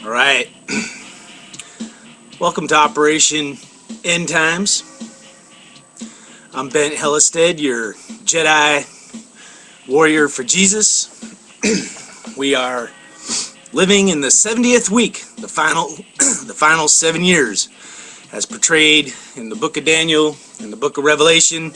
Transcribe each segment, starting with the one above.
All right. Welcome to Operation End Times. I'm Ben Hellestead, your Jedi warrior for Jesus. We are living in the 70th week, the final 7 years, as portrayed in the book of Daniel, in the book of Revelation,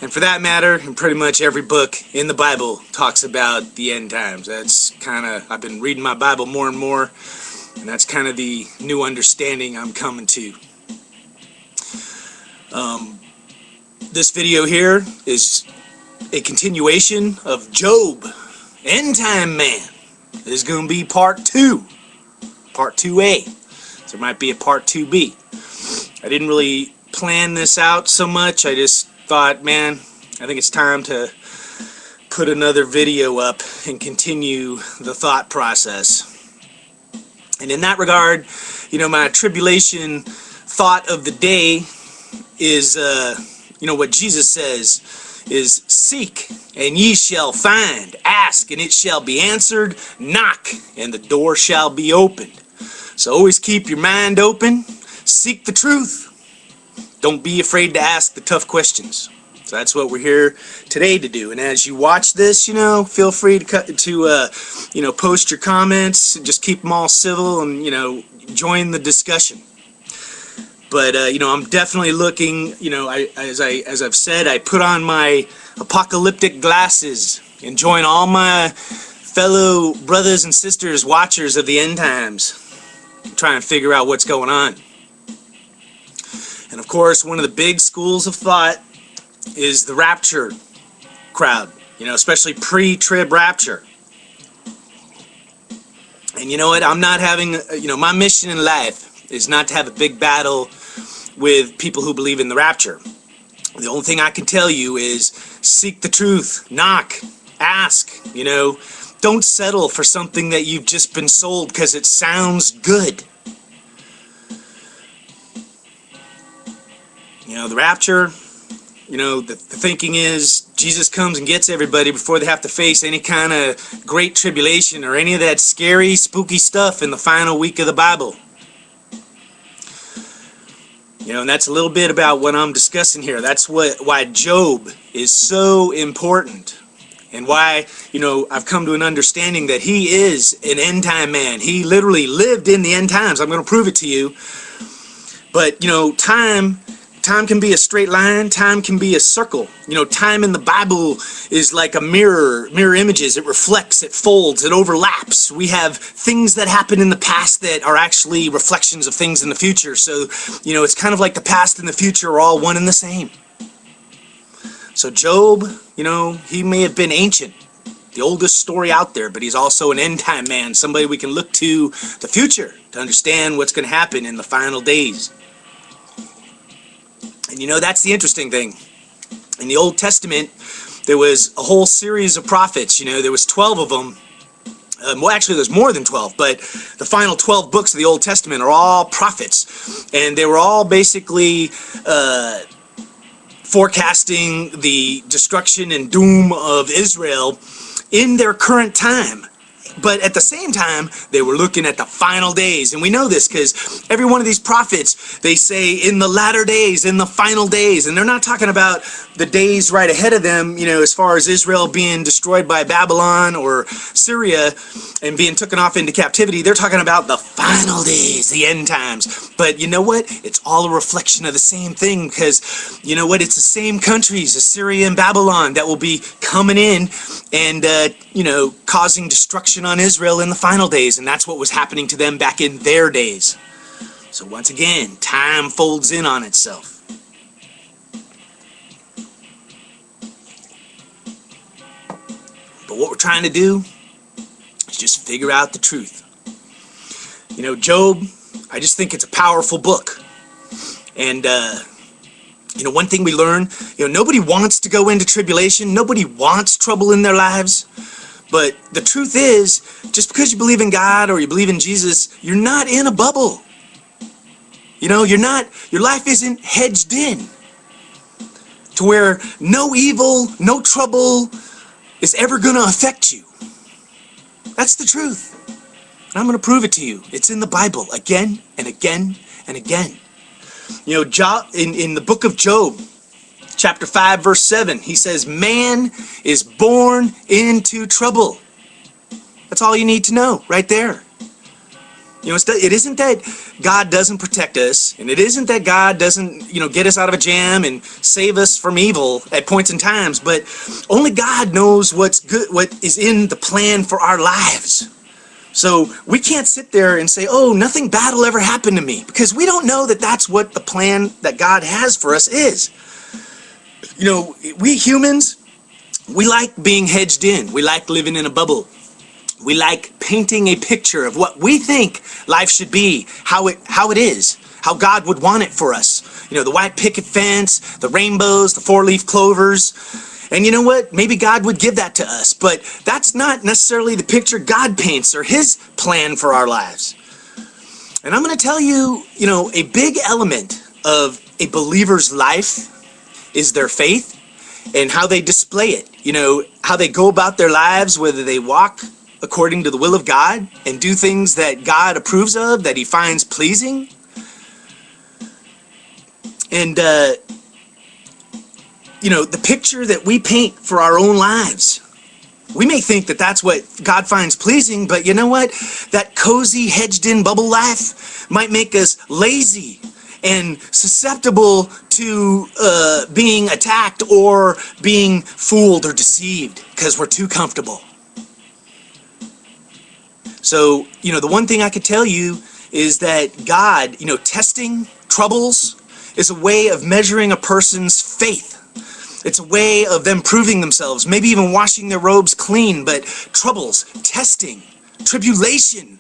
and for that matter, in pretty much every book in the Bible talks about the end times. That's I've been reading my Bible more and more, and that's kind of the new understanding I'm coming to. This video here is a continuation of Job, End Time Man. This is going to be part 2, part 2A. So there might be a part 2B. I didn't really plan this out so much. I just thought, man, I think it's time to put another video up and continue the thought process. And in that regard, my tribulation thought of the day is, what Jesus says is, seek and ye shall find, ask and it shall be answered, knock and the door shall be opened. So always keep your mind open, seek the truth. Don't be afraid to ask the tough questions. So that's what we're here today to do. And as you watch this, feel free to post your comments. Just keep them all civil and, join the discussion. But, I'm definitely looking, as I've said, I put on my apocalyptic glasses and join all my fellow brothers and sisters, watchers of the end times, trying to figure out what's going on. And of course, one of the big schools of thought is the rapture crowd, especially pre-trib rapture. And you know what? I'm not having, my mission in life is not to have a big battle with people who believe in the rapture. The only thing I can tell you is seek the truth, knock, ask, don't settle for something that you've just been sold because it sounds good. The rapture, the thinking is Jesus comes and gets everybody before they have to face any kind of great tribulation or any of that scary, spooky stuff in the final week of the Bible. And that's a little bit about what I'm discussing here. That's why Job is so important, and why, I've come to an understanding that he is an end time man. He literally lived in the end times. I'm going to prove it to you. But, time can be a straight line, time can be a circle. Time in the Bible is like a mirror images. It reflects, it folds, it overlaps. We have things that happen in the past that are actually reflections of things in the future. So, it's kind of like the past and the future are all one and the same. So Job, he may have been ancient, the oldest story out there, but he's also an end time man, somebody we can look to the future to understand what's going to happen in the final days. And that's the interesting thing. In the Old Testament, there was a whole series of prophets. There was 12 of them. Well, actually, there's more than 12, but the final 12 books of the Old Testament are all prophets. And they were all basically forecasting the destruction and doom of Israel in their current time. But at the same time, they were looking at the final days. And we know this because every one of these prophets, they say in the latter days, in the final days. And they're not talking about the days right ahead of them, as far as Israel being destroyed by Babylon or Syria and being taken off into captivity. They're talking about the final days, the end times. But you know what? It's all a reflection of the same thing, because you know what? It's the same countries, Assyria and Babylon, that will be coming in and, causing destruction on Israel in the final days, and that's what was happening to them back in their days. So once again, time folds in on itself. But what we're trying to do is just figure out the truth. Job, I just think it's a powerful book. And one thing we learn, nobody wants to go into tribulation. Nobody wants trouble in their lives. But the truth is, just because you believe in God or you believe in Jesus, you're not in a bubble. Your life isn't hedged in to where no evil, no trouble is ever going to affect you. That's the truth. And I'm going to prove it to you. It's in the Bible again and again and again. You know, in the book of Job, chapter 5, verse 7, he says, man is born into trouble. That's all you need to know right there. You know, it isn't that God doesn't protect us, and it isn't that God doesn't, get us out of a jam and save us from evil at points in times, but only God knows what's good, what is in the plan for our lives. So we can't sit there and say, oh, nothing bad will ever happen to me, because we don't know that that's what the plan that God has for us is. You know, we humans, we like being hedged in. We like living in a bubble. We like painting a picture of what we think life should be, how it is, how God would want it for us. You know, the white picket fence, the rainbows, the four-leaf clovers. And you know what? Maybe God would give that to us, but that's not necessarily the picture God paints or his plan for our lives. And I'm going to tell you, a big element of a believer's life is their faith and how they display it. How they go about their lives, whether they walk according to the will of God and do things that God approves of, that he finds pleasing. And, the picture that we paint for our own lives, we may think that that's what God finds pleasing, but you know what? That cozy, hedged-in bubble life might make us lazy and susceptible to being attacked or being fooled or deceived because we're too comfortable. So, the one thing I could tell you is that God, testing troubles is a way of measuring a person's faith. It's a way of them proving themselves, maybe even washing their robes clean, but troubles, testing, tribulation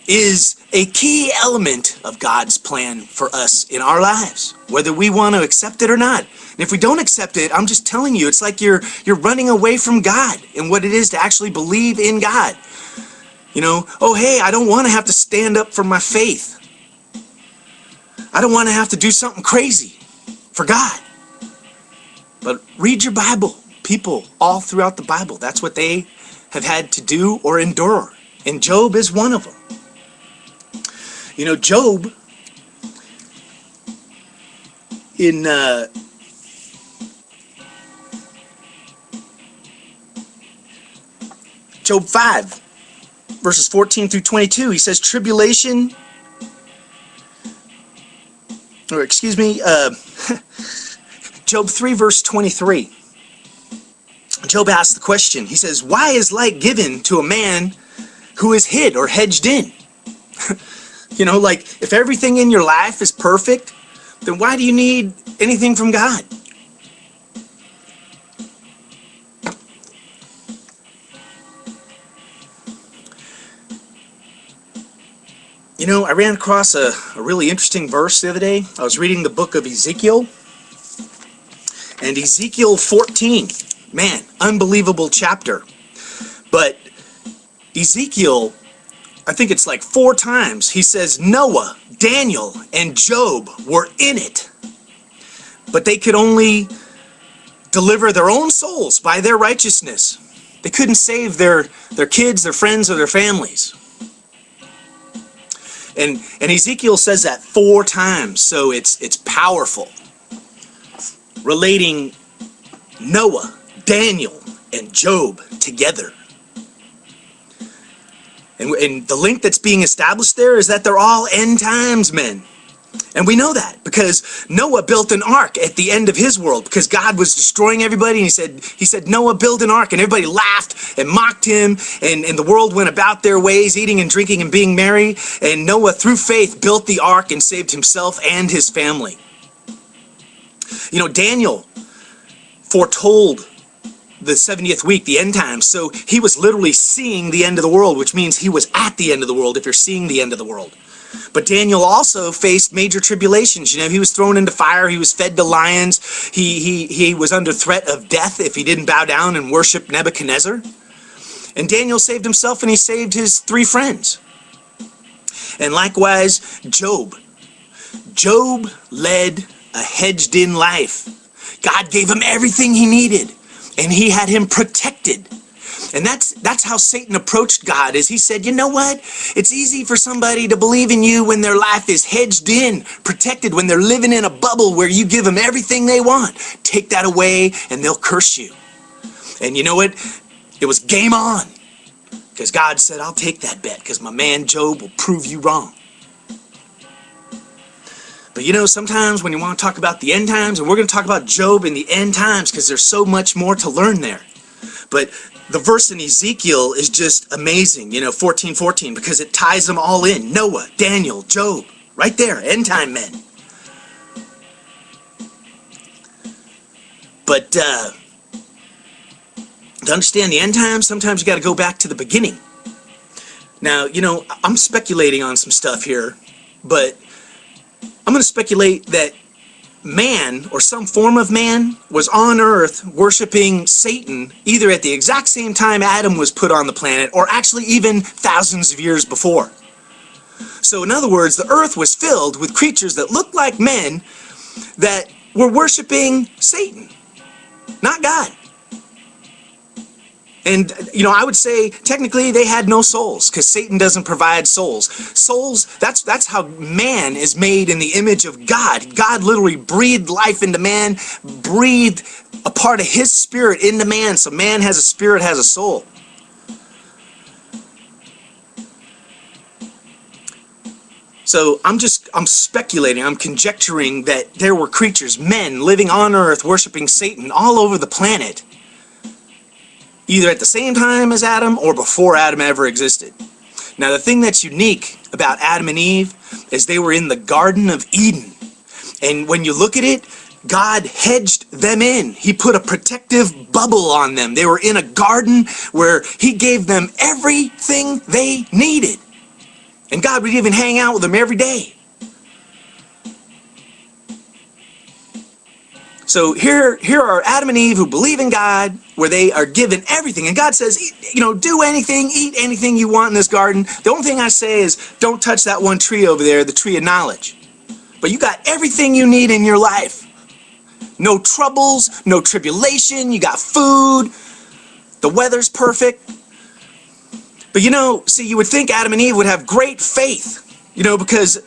is a key element of God's plan for us in our lives, whether we want to accept it or not. And if we don't accept it, I'm just telling you, it's like you're running away from God and what it is to actually believe in God. Oh, hey, I don't want to have to stand up for my faith. I don't want to have to do something crazy for God. But read your Bible. People all throughout the Bible, that's what they have had to do or endure. And Job is one of them. Job, in Job 5, verses 14 through 22, he says, Job 3, verse 23. Job asks the question, he says, why is light given to a man who is hid or hedged in? If everything in your life is perfect, then why do you need anything from God? I ran across a really interesting verse the other day. I was reading the book of Ezekiel, and Ezekiel 14, man, unbelievable chapter. But Ezekiel, I think it's like 4 times, he says Noah, Daniel, and Job were in it. But they could only deliver their own souls by their righteousness. They couldn't save their kids, their friends, or their families. And Ezekiel says that 4 times, so it's powerful. Relating Noah, Daniel, and Job together. And the link that's being established there is that they're all end times men. And we know that because Noah built an ark at the end of his world because God was destroying everybody. And he said, Noah, build an ark. And everybody laughed and mocked him. And the world went about their ways, eating and drinking and being merry. And Noah, through faith, built the ark and saved himself and his family. Daniel foretold the 70th week, the end times. So he was literally seeing the end of the world, which means he was at the end of the world if you're seeing the end of the world. But Daniel also faced major tribulations. He was thrown into fire. He was fed to lions. He was under threat of death if he didn't bow down and worship Nebuchadnezzar. And Daniel saved himself and he saved his 3 friends. And likewise, Job. Job led a hedged-in life. God gave him everything he needed, and he had him protected. And that's how Satan approached God, is he said, you know what? It's easy for somebody to believe in you when their life is hedged in, protected, when they're living in a bubble where you give them everything they want. Take that away and they'll curse you. And you know what? It was game on. Because God said, I'll take that bet, because my man Job will prove you wrong. But you know, sometimes when you want to talk about the end times, and we're going to talk about Job in the end times because there's so much more to learn there. But the verse in Ezekiel is just amazing, you know, 14:14, because it ties them all in. Noah, Daniel, Job, right there, end time men. But to understand the end times, sometimes you got to go back to the beginning. Now, you know, I'm speculating on some stuff here, but I'm going to speculate that man, or some form of man, was on earth worshiping Satan either at the exact same time Adam was put on the planet, or actually even thousands of years before. So in other words, the earth was filled with creatures that looked like men that were worshiping Satan, not God. And, you know, I would say technically they had no souls, because Satan doesn't provide souls. Souls, that's how man is made in the image of God. God literally breathed life into man, breathed a part of his spirit into man. So man has a spirit, has a soul. So I'm speculating, I'm conjecturing that there were creatures, men living on earth worshiping Satan all over the planet, either at the same time as Adam or before Adam ever existed. Now, the thing that's unique about Adam and Eve is they were in the Garden of Eden. And when you look at it, God hedged them in. He put a protective bubble on them. They were in a garden where he gave them everything they needed. And God would even hang out with them every day. So here are Adam and Eve who believe in God, where they are given everything. And God says, you know, do anything, eat anything you want in this garden. The only thing I say is don't touch that one tree over there, the tree of knowledge. But you got everything you need in your life. No troubles, no tribulation, you got food, the weather's perfect. But you know, see, you would think Adam and Eve would have great faith. You know,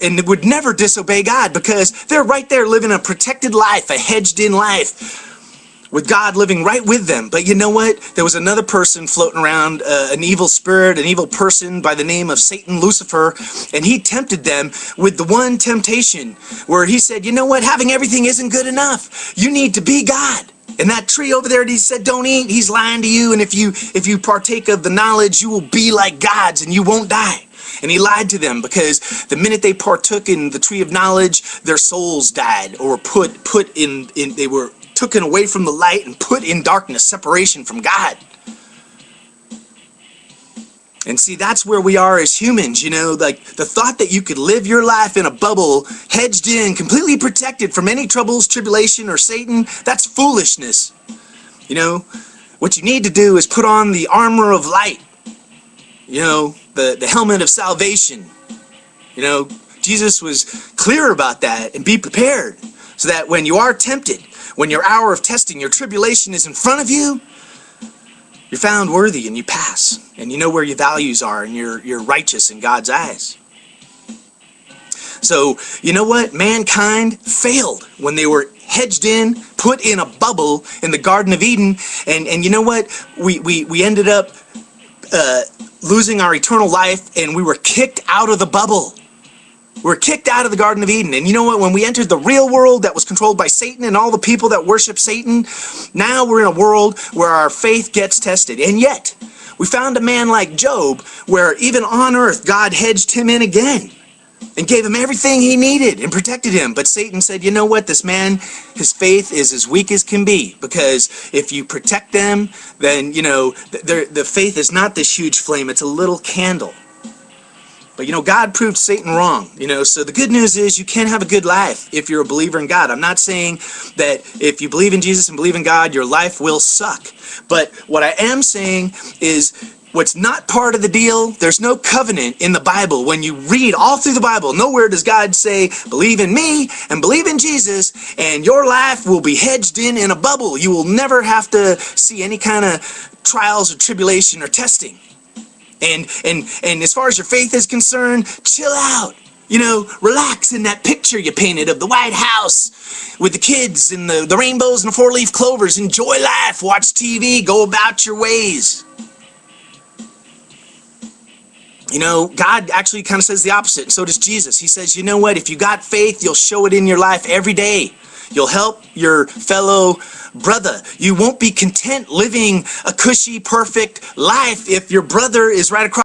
and would never disobey God, because they're right there living a protected life, a hedged-in life, with God living right with them. But you know what? There was another person floating around, an evil spirit, an evil person by the name of Satan, Lucifer, and he tempted them with the one temptation where he said, you know what? Having everything isn't good enough. You need to be God. And that tree over there that he said don't eat, he's lying to you, and if you partake of the knowledge, you will be like gods and you won't die. And he lied to them, because the minute they partook in the tree of knowledge, their souls died, or they were taken away from the light and put in darkness, separation from God. And see, that's where we are as humans, you know, like the thought that you could live your life in a bubble, hedged in, completely protected from any troubles, tribulation, or Satan, that's foolishness. You know, what you need to do is put on the armor of light, you know, the helmet of salvation. You know, Jesus was clear about that, and be prepared so that when you are tempted, when your hour of testing, your tribulation is in front of you, you're found worthy and you pass, and you know where your values are, and you're righteous in God's eyes. So, you know what? Mankind failed when they were hedged in, put in a bubble in the Garden of Eden, and you know what? We ended up losing our eternal life, and we were kicked out of the bubble. We were kicked out of the Garden of Eden. And you know what? When we entered the real world that was controlled by Satan and all the people that worship Satan, now we're in a world where our faith gets tested. And yet, we found a man like Job, where even on earth, God hedged him in again and gave him everything he needed and protected him. But Satan said, you know what? This man, his faith is as weak as can be, because if you protect them, then, you know, the faith is not this huge flame. It's a little candle. But, you know, God proved Satan wrong, you know, so the good news is you can have a good life if you're a believer in God. I'm not saying that if you believe in Jesus and believe in God, your life will suck. But what I am saying is What's not part of the deal, there's no covenant in the Bible. When you read all through the Bible, nowhere does God say, believe in me and believe in Jesus, and your life will be hedged in a bubble. You will never have to see any kind of trials or tribulation or testing. And as far as your faith is concerned, chill out. You know, relax in that picture you painted of the White House with the kids and the rainbows and the four-leaf clovers. Enjoy life, watch TV, go about your ways. You know, God actually kind of says the opposite, and so does Jesus. He says, you know what, if you got faith, you'll show it in your life every day. You'll help your fellow brother. You won't be content living a cushy, perfect life if your brother is right across